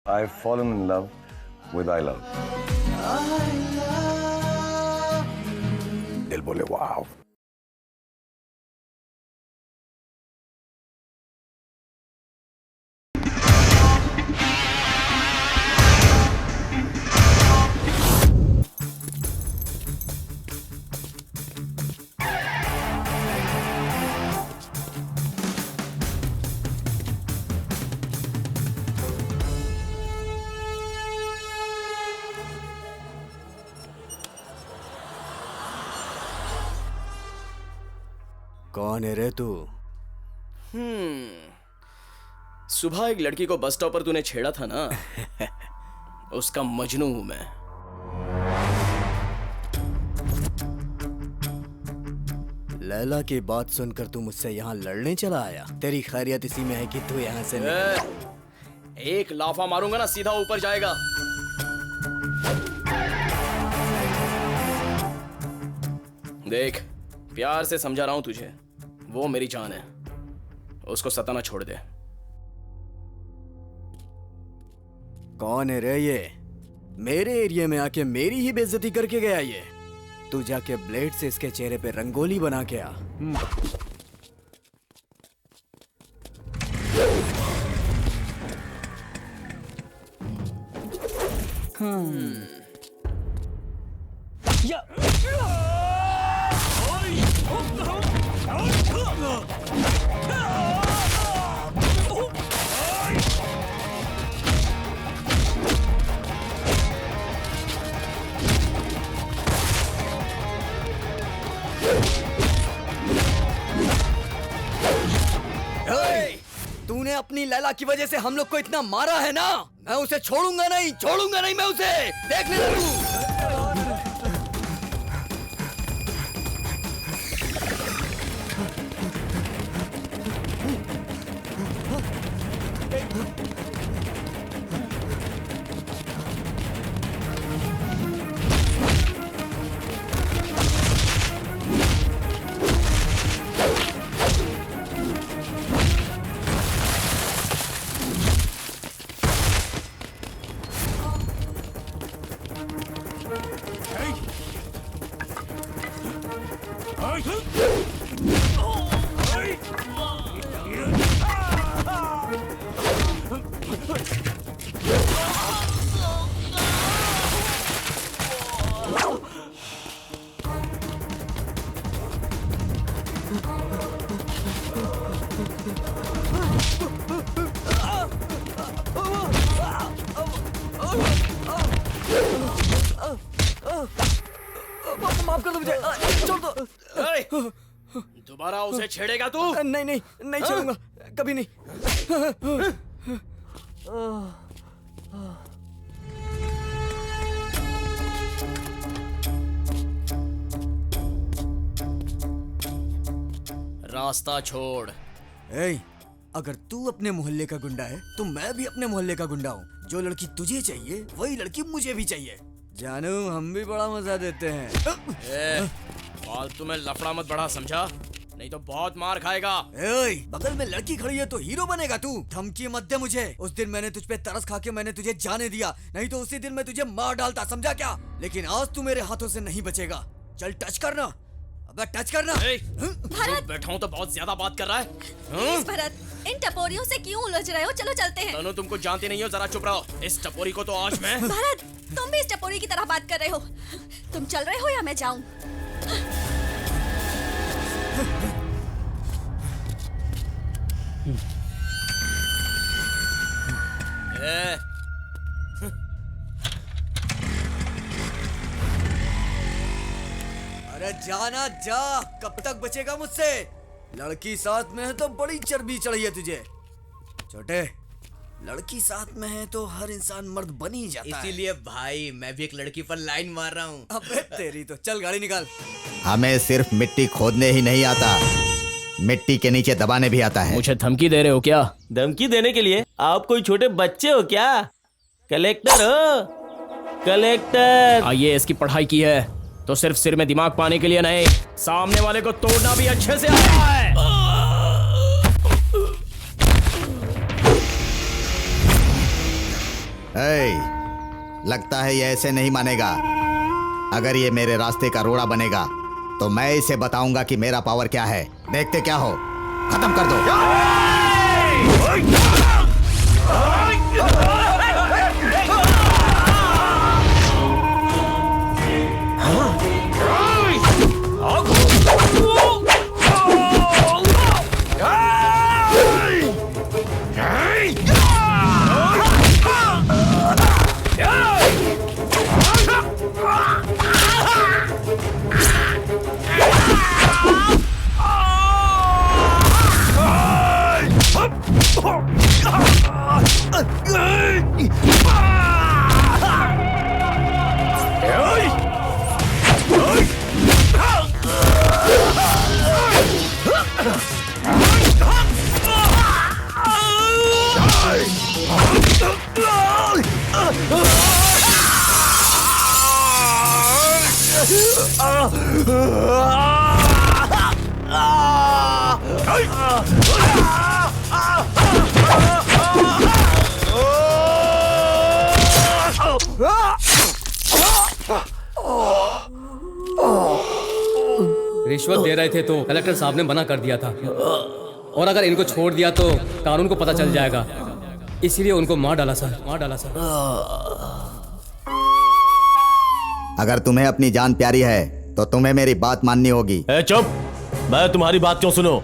I've fallen in love with I love. दिल बोले वाव. कौन है रे तू? सुबह एक लड़की को बस स्टॉप पर तूने छेड़ा था ना, उसका मजनू हूं मैं। लैला की बात सुनकर तू मुझसे यहाँ लड़ने चला आया? तेरी खैरियत इसी में है कि तू यहाँ से एक लाफा मारूंगा ना सीधा ऊपर जाएगा। देख, प्यार से समझा रहा हूं तुझे, वो मेरी जान है, उसको सताना छोड़ दे। कौन है रे ये? मेरे एरिया में आके मेरी ही बेइज्जती करके गया ये। तू जाके ब्लेड से इसके चेहरे पे रंगोली बना के आ। तूने अपनी लैला की वजह से हम लोग को इतना मारा है ना, मैं उसे छोड़ूंगा नहीं मैं उसे। देख ले तू। माफ कर दो मुझे, छोड़ दो। दोबारा उसे छेड़ेगा तू? नहीं छेड़ूंगा, कभी नहीं। रास्ता छोड़। अगर तू अपने मोहल्ले का गुंडा है तो मैं भी अपने मोहल्ले का गुंडा हूँ। जो लड़की तुझे चाहिए वही लड़की मुझे भी चाहिए। जानू, हम भी बड़ा मजा देते हैं। फालतू में लफड़ा मत बढ़ा, समझा? नहीं तो बहुत मार खाएगा। बगल में लड़की खड़ी है तो हीरो बनेगा तू? धमकी मत दे मुझे। उस दिन मैंने तुझ पे तरस खा के मैंने तुझे जाने दिया, नहीं तो उसी दिन मैं तुझे मार डालता, समझा क्या? लेकिन आज तू मेरे हाथों से नहीं बचेगा। चल टच करना, अबे टच करना। भरत, बैठा हूँ तो बहुत ज्यादा बात कर रहा है। भरत, इन टपोरियों से क्यों उलझ रहे हो? चलो चलते हैं। तनु, तुमको जानती नहीं हो, जरा चुप रहो। इस टपोरी को तो आज मैं। भरत, तुम भी इस टपोरी की तरह बात कर रहे हो। तुम चल रहे हो या मैं जाऊं? अरे जाना जा, कब तक बचेगा मुझसे? लड़की साथ में है तो बड़ी चर्बी चढ़ी है तुझे। छोटे, लड़की साथ में है तो हर इंसान मर्द बन ही जाता है। इसीलिए भाई मैं भी एक लड़की पर लाइन मार रहा हूँ। अबे तेरी तो, चल गाड़ी निकाल। हमें सिर्फ मिट्टी खोदने ही नहीं आता, मिट्टी के नीचे दबाने भी आता है। मुझे धमकी दे रहे हो क्या? धमकी देने के लिए आप कोई छोटे बच्चे हो क्या? कलेक्टर हो? कलेक्टर। आईएएस की पढ़ाई की है तो सिर्फ सिर में दिमाग पाने के लिए नहीं, सामने वाले को तोड़ना भी अच्छे से आता है। लगता है ये ऐसे नहीं मानेगा। अगर ये मेरे रास्ते का रोड़ा बनेगा तो मैं इसे बताऊंगा कि मेरा पावर क्या है। देखते क्या हो, खत्म कर दो। रिश्वत दे रहे थे तो कलेक्टर साहब ने मना कर दिया था, और अगर इनको छोड़ दिया तो कानून को पता चल जाएगा, इसीलिए उनको मार डाला सर, मार डाला सर। अगर तुम्हें अपनी जान प्यारी है तो तुम्हें मेरी बात माननी होगी। चुप, मैं तुम्हारी बात क्यों सुनूं?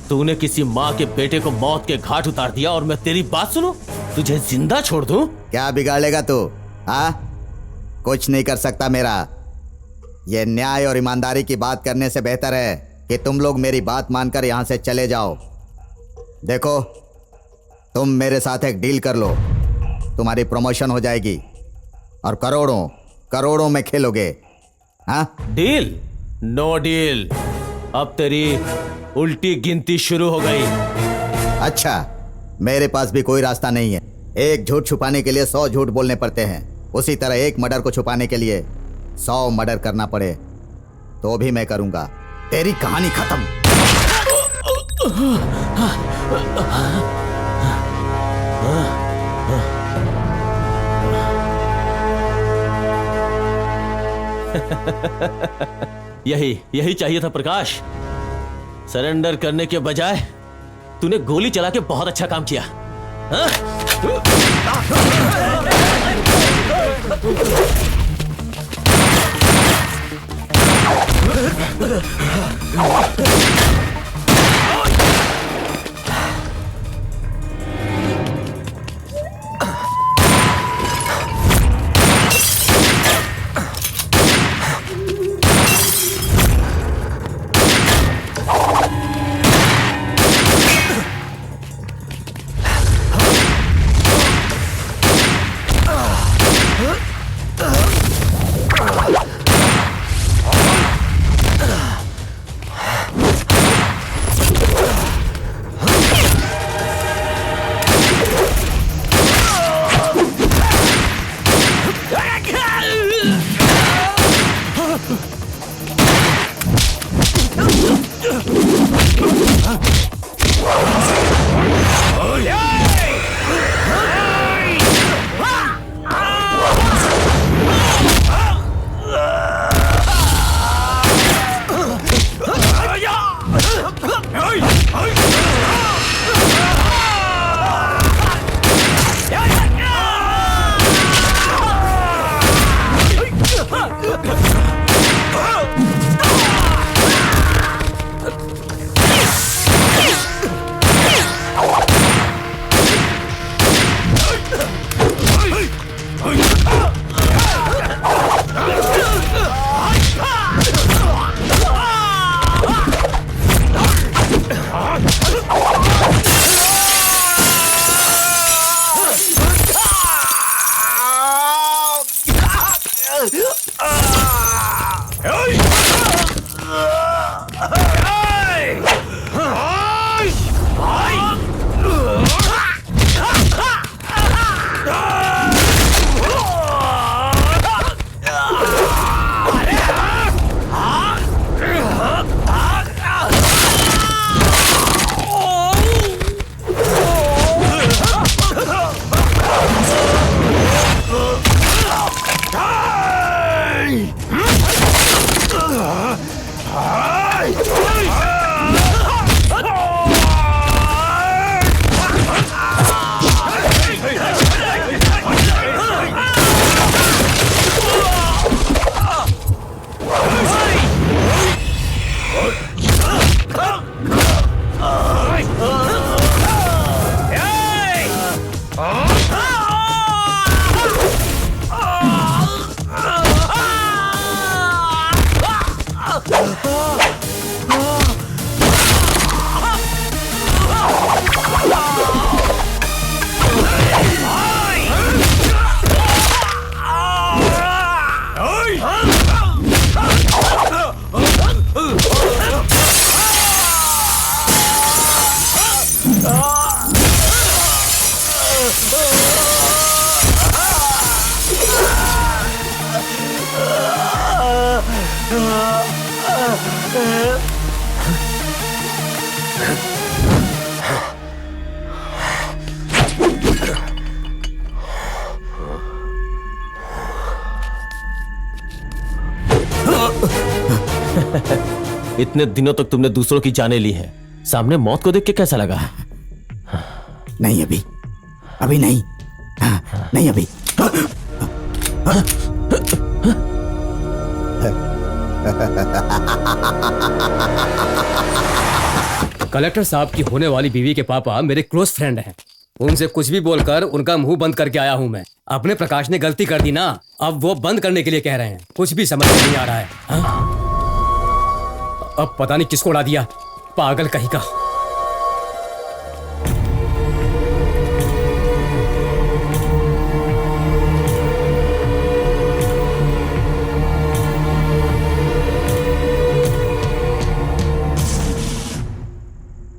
तूने किसी माँ के बेटे को मौत के घाट उतार दिया और मैं तेरी बात सुनूं? तुझे जिंदा छोड़ दूं? क्या बिगाड़ लेगा तू? हाँ, कुछ नहीं कर सकता मेरा। ये न्याय और ईमानदारी की बात करने से बेहतर है कि तुम लोग मेरी बात मानकर यहां से चले जाओ। देखो, तुम मेरे साथ एक डील कर लो, तुम्हारी प्रमोशन हो जाएगी और करोड़ों करोड़ों में खेलोगे। हाँ? डील? No deal. अब तेरी उल्टी गिनती शुरू हो गई। अच्छा, मेरे पास भी कोई रास्ता नहीं है। एक झूठ छुपाने के लिए 100 झूठ बोलने पड़ते हैं। उसी तरह एक मर्डर को छुपाने के लिए 100 मर्डर करना पड़े तो भी मैं करूंगा। तेरी कहानी खत्म। यही चाहिए था प्रकाश। सरेंडर करने के बजाय तूने गोली चला के बहुत अच्छा काम किया। हाँ? इतने दिनों तक तुमने दूसरों की जानें ली है, सामने मौत को देख के कैसा लगा? नहीं अभी, अभी नहीं, हाँ, नहीं अभी। कलेक्टर साहब की होने वाली बीवी के पापा मेरे क्लोज फ्रेंड हैं। उनसे कुछ भी बोलकर उनका मुंह बंद करके आया हूं मैं। अपने प्रकाश ने गलती कर दी ना, अब वो बंद करने के लिए कह रहे हैं। कुछ भी समझ में नहीं आ रहा है। हाँ? अब पता नहीं किसको उड़ा दिया, पागल कहीं का।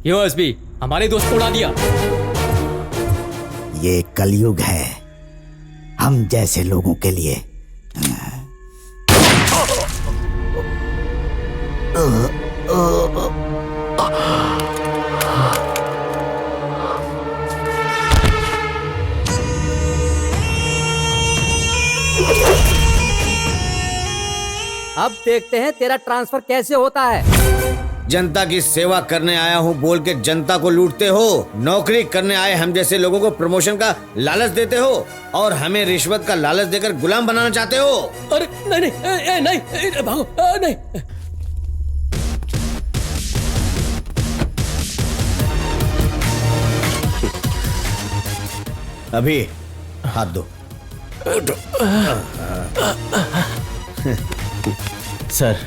क्यों एसपी, हमारे दोस्त को उड़ा दिया? ये कलयुग है हम जैसे लोगों के लिए। अब देखते हैं तेरा ट्रांसफर कैसे होता है। जनता की सेवा करने आया हूँ बोल के जनता को लूटते हो। नौकरी करने आए हम जैसे लोगों को प्रमोशन का लालच देते हो और हमें रिश्वत का लालच देकर गुलाम बनाना चाहते हो। अरे नहीं नहीं नहीं भागो, नहीं। अभी हाथ दो। सर,